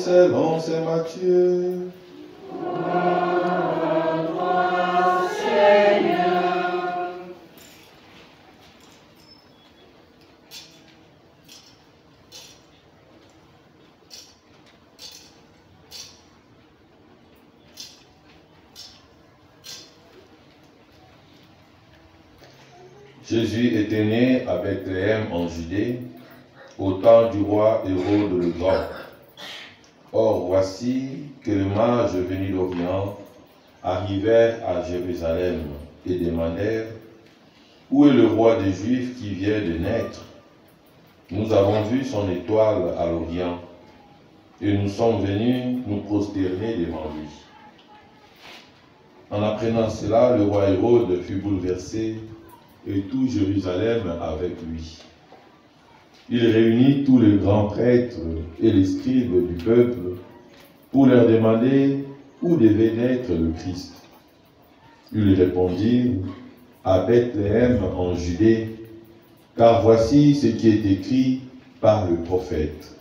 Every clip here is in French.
selon saint Matthieu. Jésus était né à Bethléem en Judée, au temps du roi Hérode le Grand. Or, voici que les mages venus d'Orient arrivèrent à Jérusalem et demandèrent « Où est le roi des Juifs qui vient de naître? Nous avons vu son étoile à l'Orient et nous sommes venus nous prosterner devant lui. » En apprenant cela, le roi Hérode fut bouleversé et tout Jérusalem avec lui. Il réunit tous les grands prêtres et les scribes du peuple pour leur demander où devait naître le Christ. Ils lui répondirent « À Bethléem en Judée, car voici ce qui est écrit par le prophète.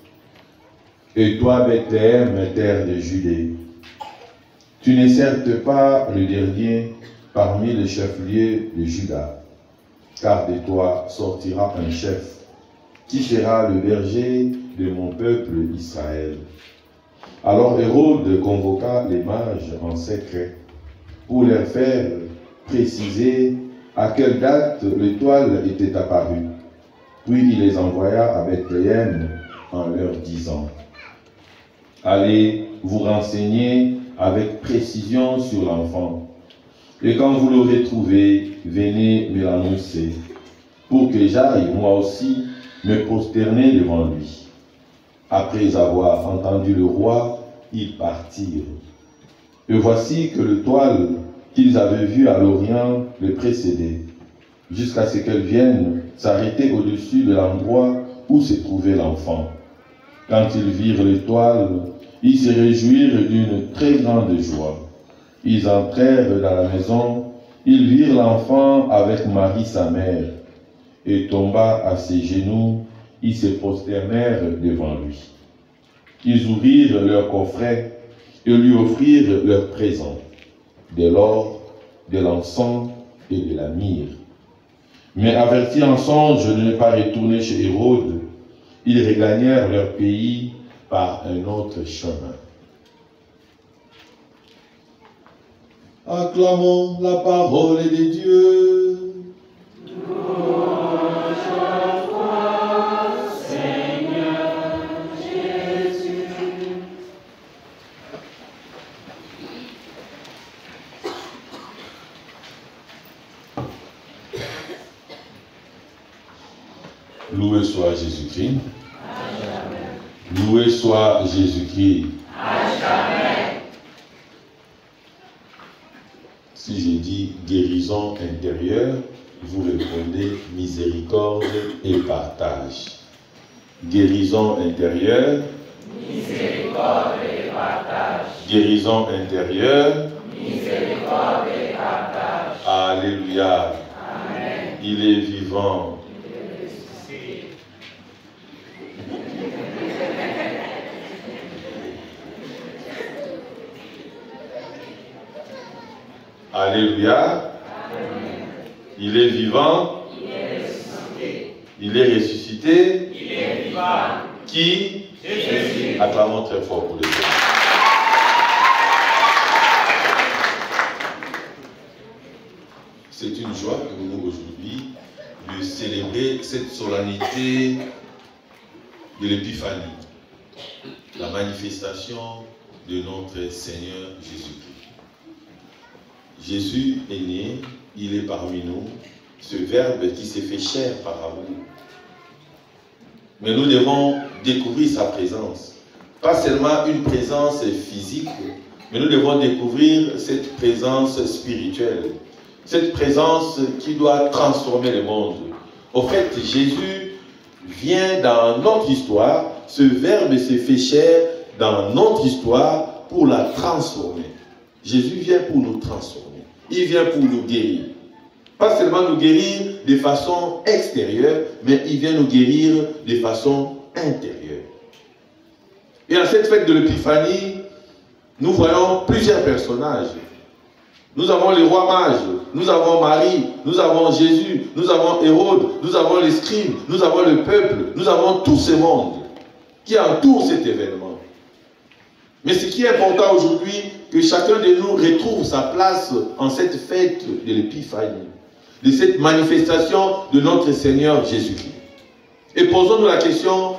Et toi, Bethléem, terre de Judée, tu n'es certes pas le dernier parmi les chefs-lieux de Juda, car de toi sortira un chef, qui sera le berger de mon peuple Israël. » Alors Hérode convoqua les mages en secret, pour leur faire préciser à quelle date l'étoile était apparue. Puis il les envoya à Bethléem en leur disant « Allez vous renseigner avec précision sur l'enfant. Et quand vous l'aurez trouvé, venez me l'annoncer, pour que j'aille moi aussi me prosterner devant lui. » Après avoir entendu le roi, ils partirent. Et voici que l'étoile qu'ils avaient vue à l'Orient le précédait, jusqu'à ce qu'elle vienne s'arrêter au-dessus de l'endroit où se trouvait l'enfant. Quand ils virent l'étoile, ils se réjouirent d'une très grande joie. Ils entrèrent dans la maison, ils virent l'enfant avec Marie sa mère, et tomba à ses genoux, ils se prosternèrent devant lui. Ils ouvrirent leur coffret et lui offrirent leurs présents, de l'or, de l'encens et de la myrrhe. Mais avertis en songe de ne pas retourner chez Hérode, ils regagnèrent leur pays par un autre chemin. Acclamons la parole de Dieu. Louange à toi, Seigneur Jésus. Loué soit Jésus-Christ. Loué soit Jésus-Christ. Si je dis guérison intérieure, vous répondez miséricorde et partage. Guérison intérieure. Miséricorde et partage. Guérison intérieure. Miséricorde et partage. Alléluia. Amen. Il est vivant. Alléluia. Amen. Il est vivant. Il est ressuscité. Il est ressuscité. Il est vivant. Qui? Jésus. Acclamons très fort pour le Seigneur. C'est une joie pour nous aujourd'hui de célébrer cette solennité de l'Épiphanie, la manifestation de notre Seigneur Jésus-Christ. Jésus est né, il est parmi nous, ce Verbe qui s'est fait chair par amour. Mais nous devons découvrir sa présence. Pas seulement une présence physique, mais nous devons découvrir cette présence spirituelle. Cette présence qui doit transformer le monde. Au fait, Jésus vient dans notre histoire, ce Verbe s'est fait chair dans notre histoire pour la transformer. Jésus vient pour nous transformer. Il vient pour nous guérir. Pas seulement nous guérir de façon extérieure, mais il vient nous guérir de façon intérieure. Et à cette fête de l'Épiphanie, nous voyons plusieurs personnages. Nous avons les rois mages, nous avons Marie, nous avons Jésus, nous avons Hérode, nous avons les scribes, nous avons le peuple, nous avons tout ce monde qui entoure cet événement. Mais ce qui est important aujourd'hui, que chacun de nous retrouve sa place en cette fête de l'Épiphanie, de cette manifestation de notre Seigneur Jésus-Christ. Et posons-nous la question,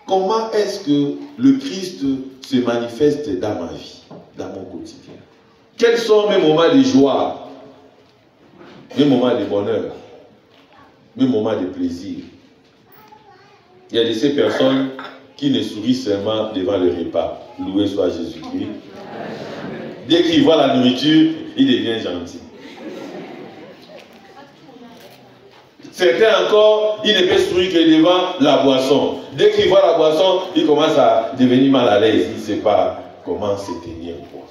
comment est-ce que le Christ se manifeste dans ma vie, dans mon quotidien? Quels sont mes moments de joie, mes moments de bonheur, mes moments de plaisir? Il y a de ces personnes qui ne sourient seulement devant le repas. Loué soit Jésus-Christ. Dès qu'il voit la nourriture, il devient gentil. Certains encore, ils ne peuvent sourire que devant la boisson. Dès qu'il voit la boisson, il commence à devenir mal à l'aise. Il ne sait pas comment se tenir pour.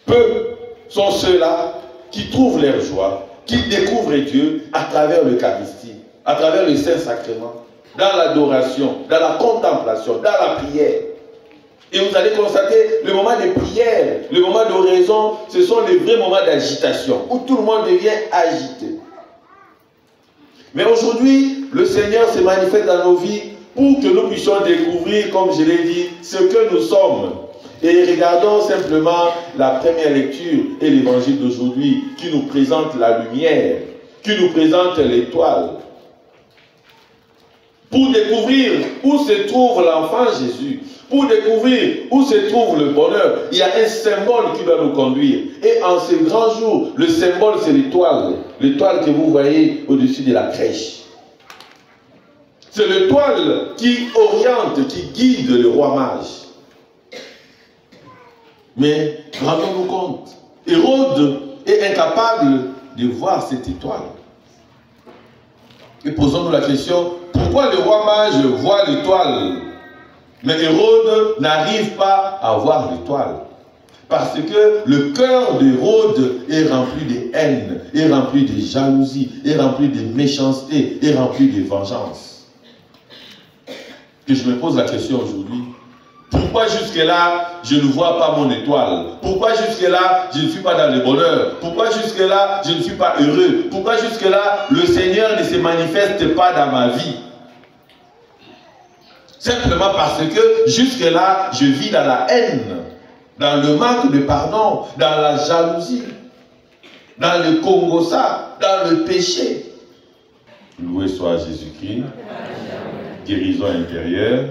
Peu sont ceux-là qui trouvent leur joie, qui découvrent Dieu à travers l'Eucharistie, à travers le Saint-Sacrement, dans l'adoration, dans la contemplation, dans la prière. Et vous allez constater, le moment de prière, le moment d'oraison, ce sont les vrais moments d'agitation, où tout le monde devient agité. Mais aujourd'hui, le Seigneur se manifeste dans nos vies pour que nous puissions découvrir, comme je l'ai dit, ce que nous sommes. Et regardons simplement la première lecture et l'évangile d'aujourd'hui qui nous présente la lumière, qui nous présente l'étoile. Pour découvrir où se trouve l'enfant Jésus, pour découvrir où se trouve le bonheur, il y a un symbole qui doit nous conduire. Et en ce grand jour, le symbole c'est l'étoile. L'étoile que vous voyez au-dessus de la crèche. C'est l'étoile qui oriente, qui guide le roi mage. Mais rendons-nous compte, Hérode est incapable de voir cette étoile. Et posons-nous la question, pourquoi le roi mage voit l'étoile, mais Hérode n'arrive pas à voir l'étoile? Parce que le cœur d'Hérode est rempli de haine, est rempli de jalousie, est rempli de méchanceté, est rempli de vengeance. Que je me pose la question aujourd'hui, pourquoi jusque-là, je ne vois pas mon étoile? Pourquoi jusque-là, je ne suis pas dans le bonheur? Pourquoi jusque-là, je ne suis pas heureux? Pourquoi jusque-là, le Seigneur ne se manifeste pas dans ma vie? Simplement parce que jusque-là, je vis dans la haine, dans le manque de pardon, dans la jalousie, dans le congossa, dans le péché. Loué soit Jésus-Christ. Guérison intérieure.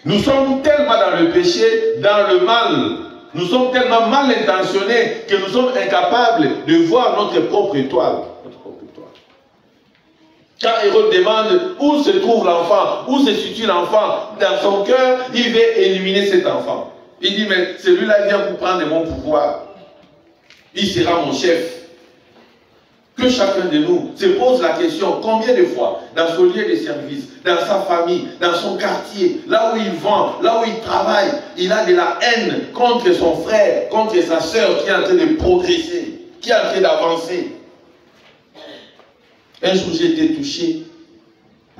Nous sommes tellement dans le péché, dans le mal, nous sommes tellement mal intentionnés que nous sommes incapables de voir notre propre étoile. Quand Hérode demande où se trouve l'enfant, où se situe l'enfant, dans son cœur, il veut éliminer cet enfant. Il dit, mais celui-là vient pour prendre mon pouvoir. Il sera mon chef. Que chacun de nous se pose la question, combien de fois, dans son lieu de service, dans sa famille, dans son quartier, là où il vend, là où il travaille, il a de la haine contre son frère, contre sa soeur qui est en train de progresser, qui est en train d'avancer. Un jour, j'ai été touché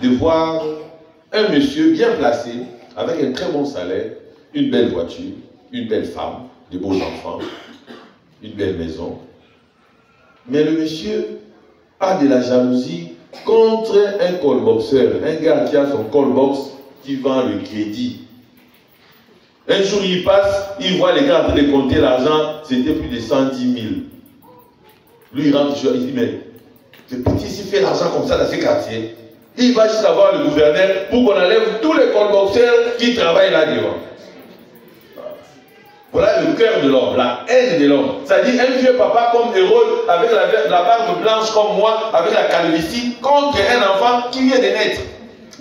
de voir un monsieur bien placé, avec un très bon salaire, une belle voiture, une belle femme, de beaux enfants, une belle maison. Mais le monsieur a de la jalousie contre un callboxeur, un gars qui a son callbox qui vend le crédit. Un jour, il passe, il voit les gars en train de compter l'argent, c'était plus de 110 000. Lui, il rentre, il dit, mais ce petit s'il fait l'argent comme ça dans ces quartiers, il va juste avoir le gouverneur pour qu'on enlève tous les callboxeurs qui travaillent là-dedans. Voilà le cœur de l'homme, la haine de l'homme. C'est-à-dire un vieux papa comme Hérode, avec la barbe blanche comme moi, avec la calvitie, contre un enfant qui vient de naître.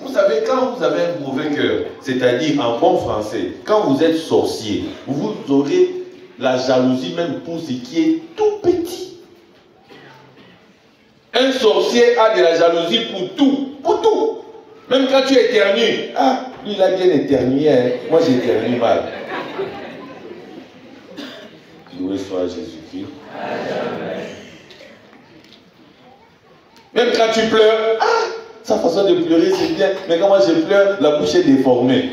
Vous savez, quand vous avez un mauvais cœur, c'est-à-dire en bon français, quand vous êtes sorcier, vous aurez la jalousie même pour ce qui est tout petit. Un sorcier a de la jalousie pour tout, pour tout. Même quand tu éternues, ah, lui il a bien éternué, hein. Moi j'éternue mal. Loué soit Jésus-Christ. Même quand tu pleures, sa façon de pleurer c'est bien, mais quand moi je pleure, la bouche est déformée.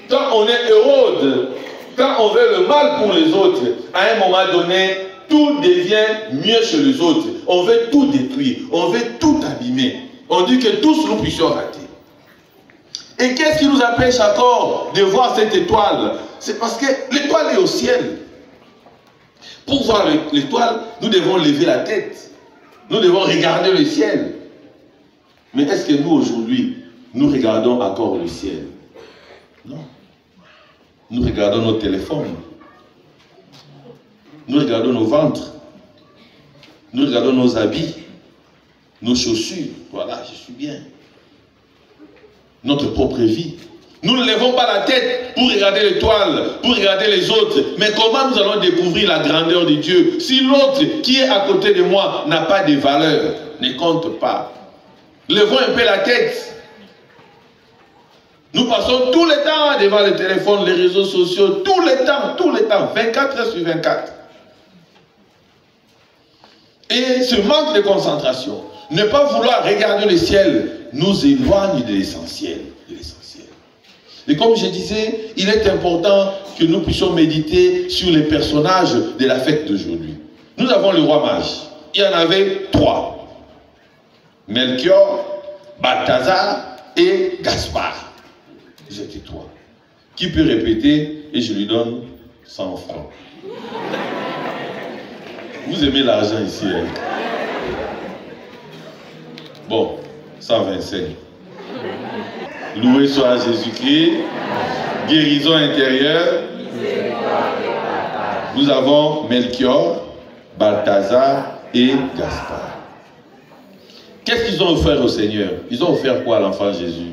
Quand on est Hérode, quand on veut le mal pour les autres, à un moment donné, tout devient mieux chez les autres. On veut tout détruire, on veut tout abîmer. On dit que tous nous puissions rater. Et qu'est-ce qui nous empêche encore de voir cette étoile? C'est parce que l'étoile est au ciel. Pour voir l'étoile, nous devons lever la tête. Nous devons regarder le ciel. Mais est-ce que nous, aujourd'hui, nous regardons encore le ciel? Non. Nous regardons nos téléphones. Nous regardons nos ventres. Nous regardons nos habits. Nos chaussures. Voilà, je suis bien. Notre propre vie. Nous ne levons pas la tête pour regarder l'étoile, pour regarder les autres. Mais comment nous allons découvrir la grandeur de Dieu si l'autre qui est à côté de moi n'a pas de valeur, ne compte pas? Levons un peu la tête. Nous passons tout le temps devant le téléphone, les réseaux sociaux, tout le temps, 24 heures sur 24. Et ce manque de concentration, ne pas vouloir regarder le ciel, nous éloigne de l'essentiel. Et comme je disais, il est important que nous puissions méditer sur les personnages de la fête d'aujourd'hui. Nous avons le roi mage. Il y en avait 3. Melchior, Balthazar et Gaspard. Ils étaient 3. Qui peut répéter et je lui donne 100 francs. Vous aimez l'argent ici, hein? Bon, 125. Loué soit Jésus-Christ. Guérison intérieure. Nous avons Melchior, Balthazar et Gaspard. Qu'est-ce qu'ils ont offert au Seigneur? Ils ont offert quoi à l'enfant Jésus?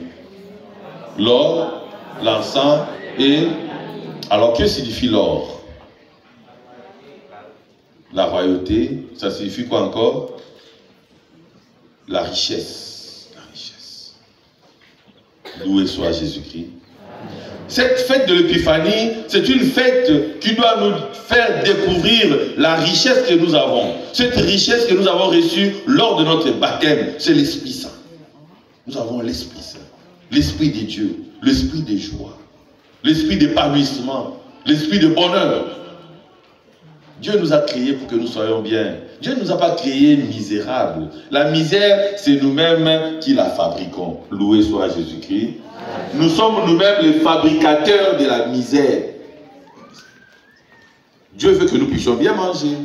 L'or, l'encens et... Alors que signifie l'or? La royauté. Ça signifie quoi encore? La richesse. Loué soit Jésus-Christ. Cette fête de l'Épiphanie, c'est une fête qui doit nous faire découvrir la richesse que nous avons. Cette richesse que nous avons reçue lors de notre baptême, c'est l'Esprit Saint. Nous avons l'Esprit Saint, l'Esprit de Dieu, l'Esprit de joie, l'Esprit d'épanouissement, l'Esprit de bonheur. Dieu nous a créés pour que nous soyons bien. Dieu ne nous a pas créés misérables. La misère, c'est nous-mêmes qui la fabriquons. Loué soit Jésus-Christ. Nous sommes nous-mêmes les fabricateurs de la misère. Dieu veut que nous puissions bien manger,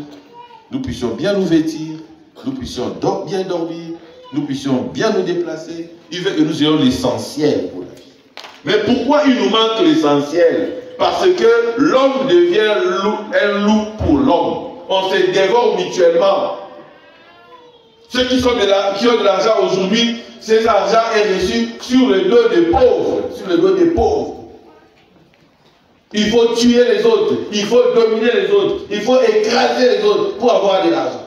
nous puissions bien nous vêtir, nous puissions bien dormir, nous puissions bien nous déplacer. Il veut que nous ayons l'essentiel pour la vie. Mais pourquoi il nous manque l'essentiel? Parce que l'homme devient un loup pour l'homme. On se dévore mutuellement. Ceux qui ont de l'argent aujourd'hui, cet argent est reçu sur le dos des pauvres. Sur le dos des pauvres. Il faut tuer les autres. Il faut dominer les autres. Il faut écraser les autres pour avoir de l'argent.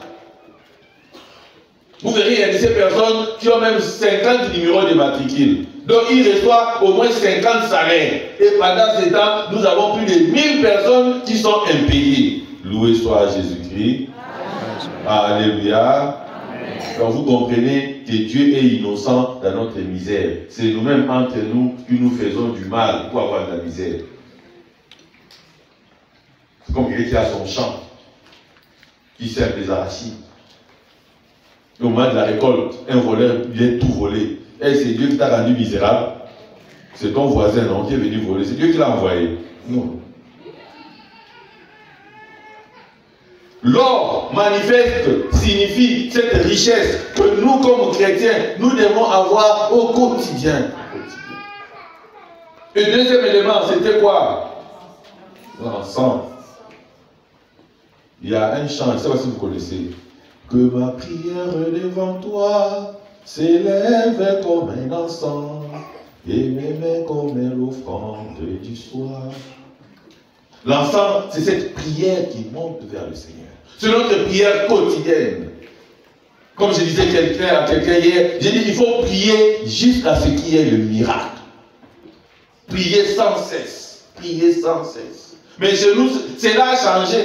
Vous verrez, il y a ces personnes qui ont même 50 numéros de matricule. Donc, ils reçoivent au moins 50 salaires. Et pendant ce temps, nous avons plus de 1000 personnes qui sont impayées. Loué soit Jésus-Christ. Alléluia. Donc, vous comprenez que Dieu est innocent dans notre misère. C'est nous-mêmes entre nous qui nous faisons du mal pour avoir de la misère. C'est comme quelqu'un qui a son champ, qui sème des arachides. Au moment de la récolte, un voleur vient tout voler. Et c'est Dieu qui t'a rendu misérable. C'est ton voisin, non, qui est venu voler. C'est Dieu qui l'a envoyé. Non. L'or manifeste, signifie cette richesse que nous, comme chrétiens, nous devons avoir au quotidien. Le deuxième élément, c'était quoi? L'encens. Il y a un chant, je ne sais pas si vous connaissez. Que ma prière devant toi s'élève comme un encens et mes mains comme l'offrande du soir. L'encens, c'est cette prière qui monte vers le Seigneur. C'est notre prière quotidienne. Comme je disais à quelqu'un hier, j'ai dit il faut prier jusqu'à ce qu'il y ait le miracle. Prier sans cesse. Prier sans cesse. Mais chez nous, cela a changé.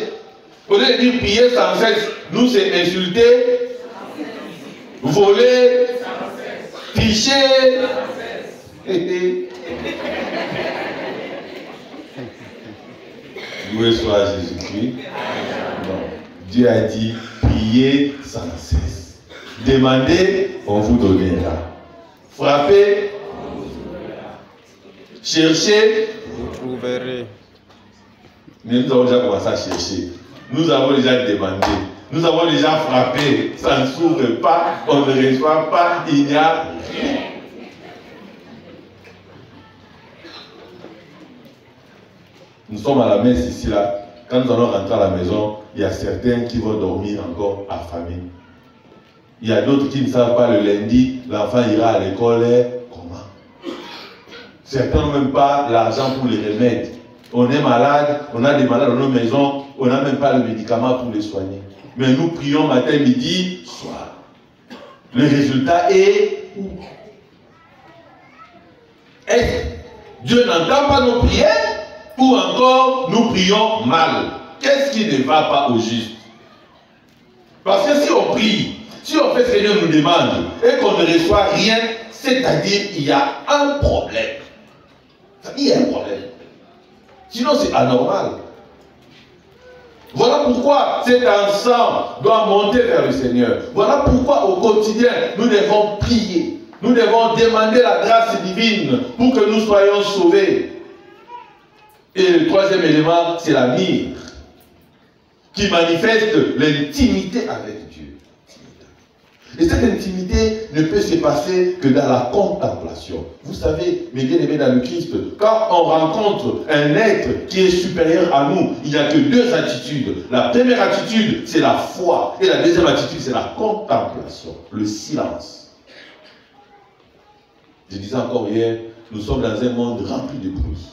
Au lieu de dire prier sans cesse, nous c'est insulter, voler, tricher. Loué soit Jésus-Christ. Non. Dieu a dit priez sans cesse. Demandez, on vous donnera. Frappez, cherchez, vous verrez. Mais nous avons déjà commencé à chercher. Nous avons déjà demandé. Nous avons déjà frappé. Ça ne s'ouvre pas. On ne reçoit pas. Il n'y a rien. Nous sommes à la messe ici, là. Quand nous allons rentrer à la maison, il y a certains qui vont dormir encore affamés. Il y a d'autres qui ne savent pas le lundi, l'enfant ira à l'école. Comment? Certains n'ont même pas l'argent pour les remèdes. On est malade, on a des malades dans nos maisons, on n'a même pas le médicament pour les soigner. Mais nous prions matin, midi, soir. Le résultat est où? Est-ce que Dieu n'entend pas nos prières ou encore nous prions mal? Qu'est-ce qui ne va pas au juste? Parce que si on prie, si on fait ce que Dieu nous demande et qu'on ne reçoit rien, c'est-à-dire qu'il y a un problème. Il y a un problème. Sinon, c'est anormal. Voilà pourquoi cet ensemble doit monter vers le Seigneur. Voilà pourquoi au quotidien, nous devons prier. Nous devons demander la grâce divine pour que nous soyons sauvés. Et le troisième élément, c'est la myrrhe, qui manifeste l'intimité avec Dieu. Et cette intimité ne peut se passer que dans la contemplation. Vous savez, mes bien-aimés dans le Christ, quand on rencontre un être qui est supérieur à nous, il n'y a que deux attitudes. La première attitude, c'est la foi. Et la deuxième attitude, c'est la contemplation, le silence. Je disais encore hier, nous sommes dans un monde rempli de bruit.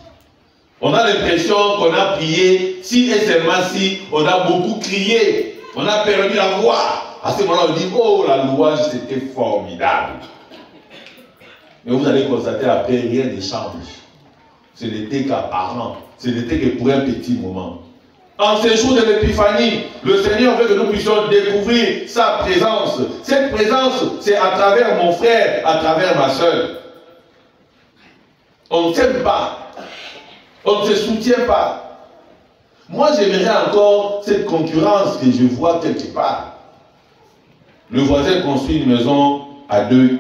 On a l'impression qu'on a prié, si et seulement si, on a beaucoup crié, on a perdu la voix. À ce moment-là, on dit, oh, la louange, c'était formidable. Mais vous allez constater après, rien ne change. Ce n'était qu'apparent. Ce n'était que pour un petit moment. En ces jours de l'épiphanie, le Seigneur veut que nous puissions découvrir sa présence. Cette présence, c'est à travers mon frère, à travers ma soeur. On ne s'aime pas. On ne se soutient pas. Moi, j'aimerais encore cette concurrence que je vois quelque part. Le voisin construit une maison à deux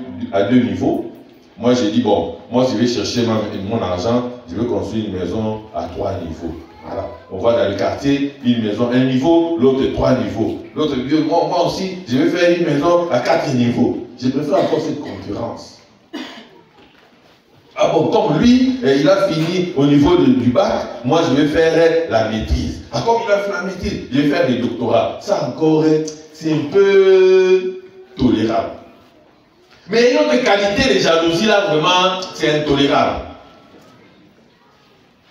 niveaux. Moi, j'ai dit, bon, moi, je vais chercher mon argent, je vais construire une maison à 3 niveaux. Voilà. On voit dans le quartier, une maison un niveau, l'autre 3 niveaux. L'autre dit, moi aussi, je vais faire une maison à 4 niveaux. Je préfère encore cette concurrence. Ah bon, comme lui, il a fini au niveau du bac, moi, je vais faire la maîtrise. Ah, comme il a fait la maîtrise, je vais faire des doctorats. Ça encore, c'est un peu tolérable. Mais ayant des qualités de jalousie, là, vraiment, c'est intolérable.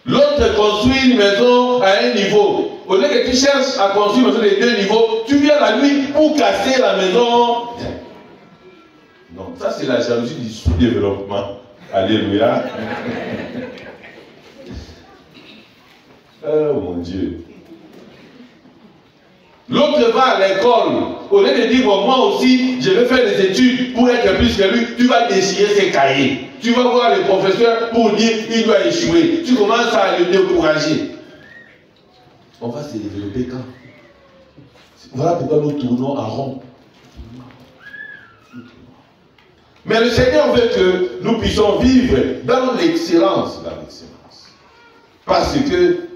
L'autre construit une maison à un niveau. Au lieu que tu cherches à construire une maison de 2 niveaux, tu viens la nuit pour casser la maison. Non, ça c'est la jalousie du sous-développement. Alléluia. Oh mon Dieu. L'autre va à l'école, au lieu de dire, bon, moi aussi, je vais faire des études pour être plus que lui, tu vas déchirer ses cahiers. Tu vas voir le professeur pour dire qu'il doit échouer. Tu commences à le décourager. On va se développer quand? Voilà pourquoi nous tournons en rond. Mais le Seigneur veut que nous puissions vivre dans l'excellence. Dans l'excellence. Parce que,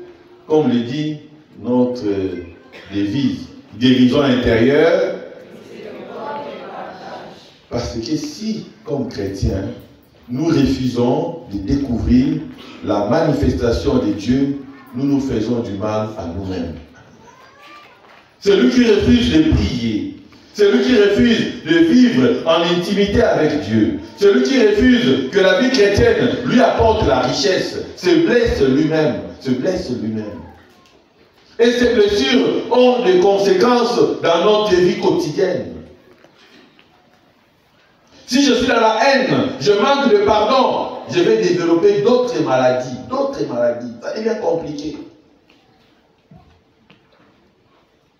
comme le dit notre devise, guérison intérieure. Parce que si, comme chrétiens, nous refusons de découvrir la manifestation de Dieu, nous nous faisons du mal à nous-mêmes. Celui qui refuse de prier, celui qui refuse de vivre en intimité avec Dieu, celui qui refuse que la vie chrétienne lui apporte la richesse, se blesse lui-même, se blesse lui-même. Et ces blessures ont des conséquences dans notre vie quotidienne. Si je suis dans la haine, je manque de pardon, je vais développer d'autres maladies. Ça devient compliqué.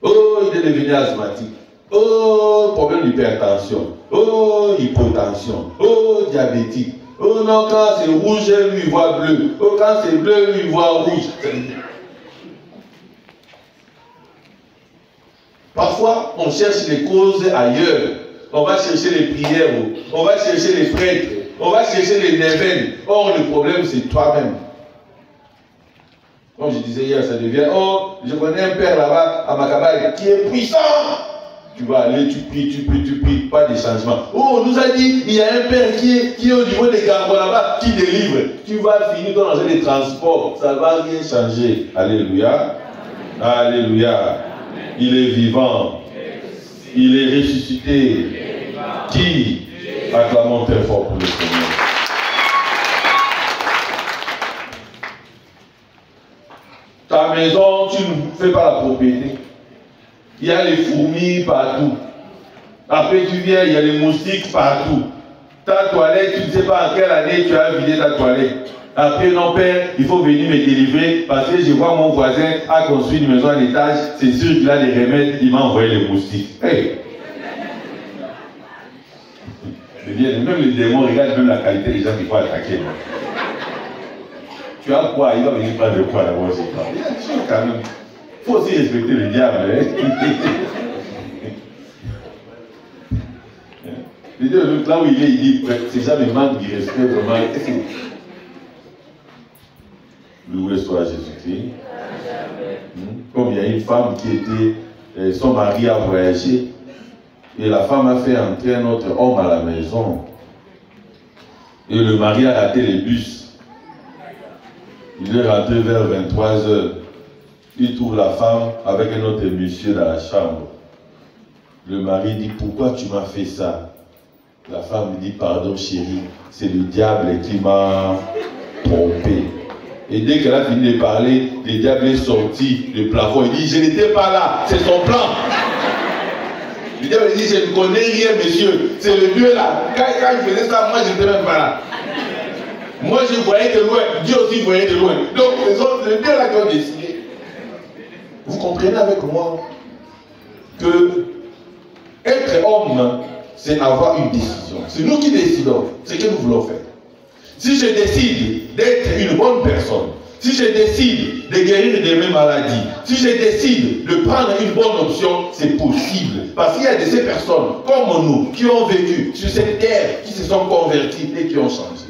Oh, il est devenu asthmatique. Oh, problème d'hypertension. Oh, hypotension. Oh, diabétique. Oh non, quand c'est rouge, lui, il voit bleu. Oh, quand c'est bleu, lui, il voit rouge. Parfois, on cherche les causes ailleurs. On va chercher les prières, on va chercher les prêtres, on va chercher les neuvaines. Or, le problème, c'est toi-même. Comme je disais hier, ça devient, oh, je connais un père là-bas, à Makaba, qui est puissant. Tu vas aller, tu pries, pas de changement. Oh, on nous a dit, il y a un père qui est au niveau des gargots là-bas, qui délivre. Tu vas finir dans les transports, ça ne va rien changer. Alléluia. Alléluia. Il est vivant. Il est ressuscité. Qui? Acclamons très fort pour le Seigneur. Ta maison, tu ne fais pas la propriété. Il y a les fourmis partout. Après tu viens, il y a les moustiques partout. Ta toilette, tu ne sais pas en quelle année tu as vidé ta toilette. Après, non, père, il faut venir me délivrer parce que je vois mon voisin a construit une maison à l'étage. C'est sûr qu'il a des remèdes, il m'a envoyé les moustiques. Hey. Même les démons regardent même la qualité des gens qu'il faut attaquer. Tu as quoi? Il va venir prendre quoi d'abord, c'est pas. Il y a des choses quand même. Il faut aussi respecter le diable. Là où il est, il dit, c'est jamais manque de respect vraiment. Loué soit Jésus-Christ. Comme il y a une femme qui était, son mari a voyagé, et la femme a fait entrer un autre homme à la maison. Et le mari a raté les bus. Il est rentré vers 23h. Il trouve la femme avec un autre monsieur dans la chambre. Le mari dit, pourquoi tu m'as fait ça? La femme lui dit, pardon chérie, c'est le diable qui m'a trompé. Et dès qu'elle a fini de parler, le diable est sorti du plafond. Il dit, je n'étais pas là, c'est son plan. Le diable dit, je ne connais rien, monsieur, c'est le Dieu là. Quand il faisait ça, moi je n'étais même pas là. Moi je voyais de loin, Dieu aussi voyait de loin. Donc les autres, le Dieu là qui ont décidé. Vous comprenez avec moi que être homme, c'est avoir une décision. C'est nous qui décidons ce que nous voulons faire. Si je décide d'être une bonne personne, si je décide de guérir de mes maladies, si je décide de prendre une bonne option, c'est possible. Parce qu'il y a de ces personnes comme nous qui ont vécu sur cette terre, qui se sont convertis et qui ont changé.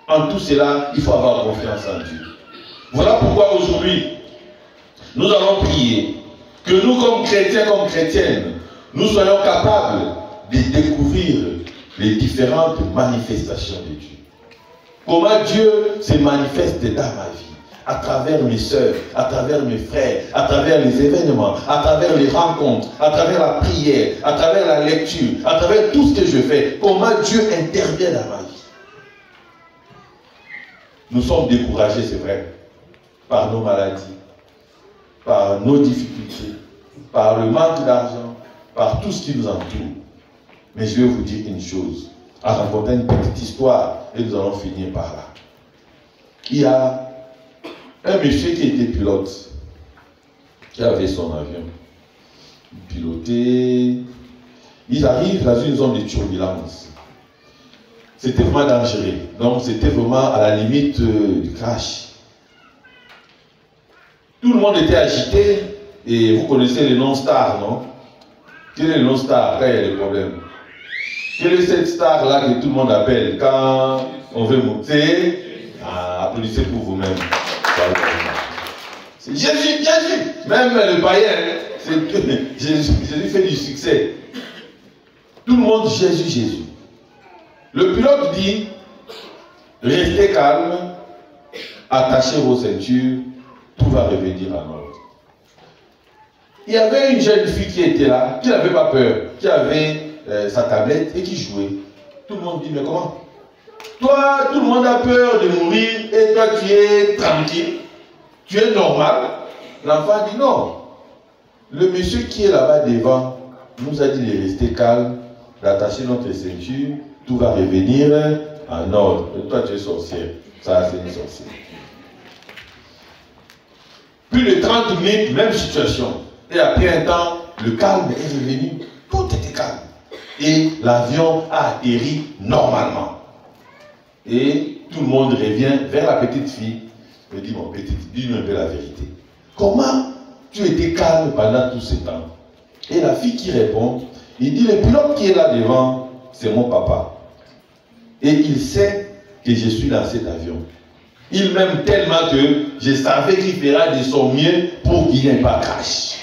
En tout cela, il faut avoir confiance en Dieu. Voilà pourquoi aujourd'hui, nous allons prier que nous, comme chrétiens, comme chrétiennes, nous soyons capables de découvrir les différentes manifestations de Dieu. Comment Dieu se manifeste dans ma vie, à travers mes soeurs, à travers mes frères, à travers les événements, à travers les rencontres, à travers la prière, à travers la lecture, à travers tout ce que je fais. Comment Dieu intervient dans ma vie. Nous sommes découragés, c'est vrai, par nos maladies, par nos difficultés, par le manque d'argent, par tout ce qui nous entoure. Mais je vais vous dire une chose, à raconter une petite histoire, et nous allons finir par là. Il y a un monsieur qui était pilote, qui avait son avion. Il pilotait, il arrive dans une zone de turbulence. C'était vraiment dangereux, donc c'était vraiment à la limite du crash. Tout le monde était agité, et vous connaissez les non-stars, non? Quel est le non-star quand il y a des problèmes? Quelle est cette star-là que tout le monde appelle quand on veut monter? Applaudissez pour vous-même. C'est Jésus, Jésus. Même le païen, Jésus fait du succès. Tout le monde, Jésus, Jésus. Le pilote dit, restez calme, attachez vos ceintures, tout va revenir en ordre. Il y avait une jeune fille qui était là, qui n'avait pas peur, qui avait sa tablette et qui jouait. Tout le monde dit, mais comment? Toi, tout le monde a peur de mourir et toi, tu es tranquille. Tu es normal. L'enfant dit, non. Le monsieur qui est là-bas devant nous a dit de rester calme, d'attacher notre ceinture, tout va revenir en ordre. Et toi, tu es sorcière. Ça, c'est une sorcière. Plus de 30 minutes, même situation. Et après un temps, le calme est revenu. Tout était calme. Et l'avion a atterri normalement. Et tout le monde revient vers la petite fille. Me dit, mon petit, dis-nous un peu la vérité. Comment tu étais calme pendant tout ce temps? Et la fille qui répond, il dit, le pilote qui est là devant, c'est mon papa. Et il sait que je suis dans cet avion. Il m'aime tellement que je savais qu'il fera de son mieux pour qu'il n'y ait pas de crash.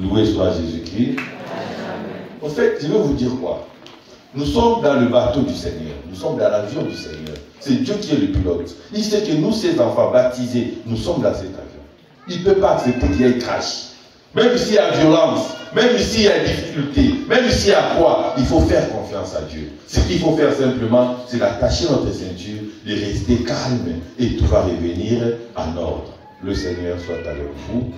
Loué soit Jésus-Christ. En fait, je vais vous dire quoi? Nous sommes dans le bateau du Seigneur. Nous sommes dans l'avion du Seigneur. C'est Dieu qui est le pilote. Il sait que nous, ses enfants baptisés, nous sommes dans cet avion. Il ne peut pas accepter qu'il y ait crash. Même s'il y a violence, même s'il y a difficulté, même s'il y a quoi, il faut faire confiance à Dieu. Ce qu'il faut faire simplement, c'est d'attacher notre ceinture, de rester calme et tout va revenir en ordre. Le Seigneur soit avec vous.